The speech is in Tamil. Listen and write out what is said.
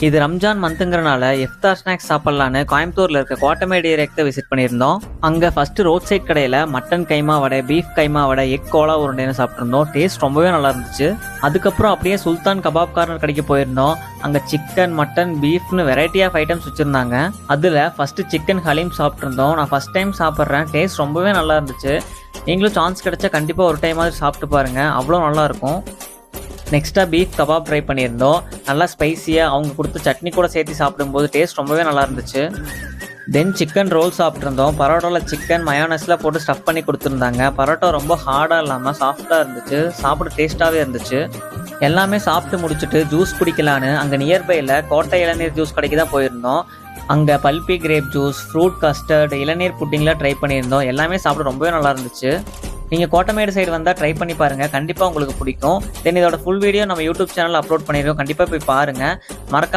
இது ரம்ஜான் மந்த்துங்கிறனால இஃப்தார் ஸ்நாக்ஸ் சாப்பிட்லான்னு கோயம்புத்தூர்ல இருக்க கோட்டமேடு ஏரியாக்கு விசிட் பண்ணியிருந்தோம். அங்கே ஃபர்ஸ்ட் ரோட் சைட் கடையில் மட்டன் கைமா வடை, பீஃப் கைமா வடை, எக் கோலா உருண்டைன்னு சாப்பிட்ருந்தோம். டேஸ்ட் ரொம்பவே நல்லா இருந்துச்சு. அதுக்கப்புறம் அப்படியே சுல்தான் கபாப் கார்னர் கடைக்கு போயிருந்தோம். அங்கே சிக்கன், மட்டன், பீஃப்னு வெரைட்டி ஆஃப் ஐட்டம்ஸ் வச்சுருந்தாங்க. அதில் ஃபர்ஸ்ட் சிக்கன் ஹலீம் சாப்பிட்ருந்தோம். நான் ஃபர்ஸ்ட் டைம் சாப்பிட்றேன். டேஸ்ட் ரொம்பவே நல்லா இருந்துச்சு. நீங்களும் சான்ஸ் கிடைச்சா கண்டிப்பாக ஒரு டைமாவது சாப்பிட்டு பாருங்கள், அவ்வளோ நல்லாயிருக்கும். நெக்ஸ்ட்டாக பீஃப் கபாப் ட்ரை பண்ணியிருந்தோம். நல்லா ஸ்பைஸியாக அவங்க கொடுத்த சட்னி கூட சேர்த்து சாப்பிடும்போது டேஸ்ட் ரொம்பவே நல்லா இருந்துச்சு. தென் சிக்கன் ரோல் சாப்பிட்ருந்தோம். பரோட்டாவில் சிக்கன் மயோனஸில் போட்டு ஸ்டஃப் பண்ணி கொடுத்துருந்தாங்க. பரோட்டா ரொம்ப ஹார்டாக இல்லாமல் சாஃப்டாக இருந்துச்சு. சாப்பிட டேஸ்ட்டாகவே இருந்துச்சு. எல்லாமே சாப்பிட்டு முடிச்சுட்டு ஜூஸ் குடிக்கலான்னு அங்கே நியர்பையில் கோட்டை இளநீர் ஜூஸ் கடைக்கு தான் போயிருந்தோம். அங்கே பல்பி கிரேப் ஜூஸ், ஃப்ரூட் கஸ்டர்ட், இளநீர் புட்டிங்லாம் ட்ரை பண்ணியிருந்தோம். எல்லாமே சாப்பிட ரொம்பவே நல்லா இருந்துச்சு. நீங்கள் கோட்டமேடு சைடு வந்தால் ட்ரை பண்ணி பாருங்கள், கண்டிப்பாக உங்களுக்கு பிடிக்கும். தென் இதோட ஃபுல் வீடியோ நம்ம யூடியூப் சேனலில் அப்லோட் பண்ணிடுவோம், கண்டிப்பாக போய் பாருங்கள். மறக்காம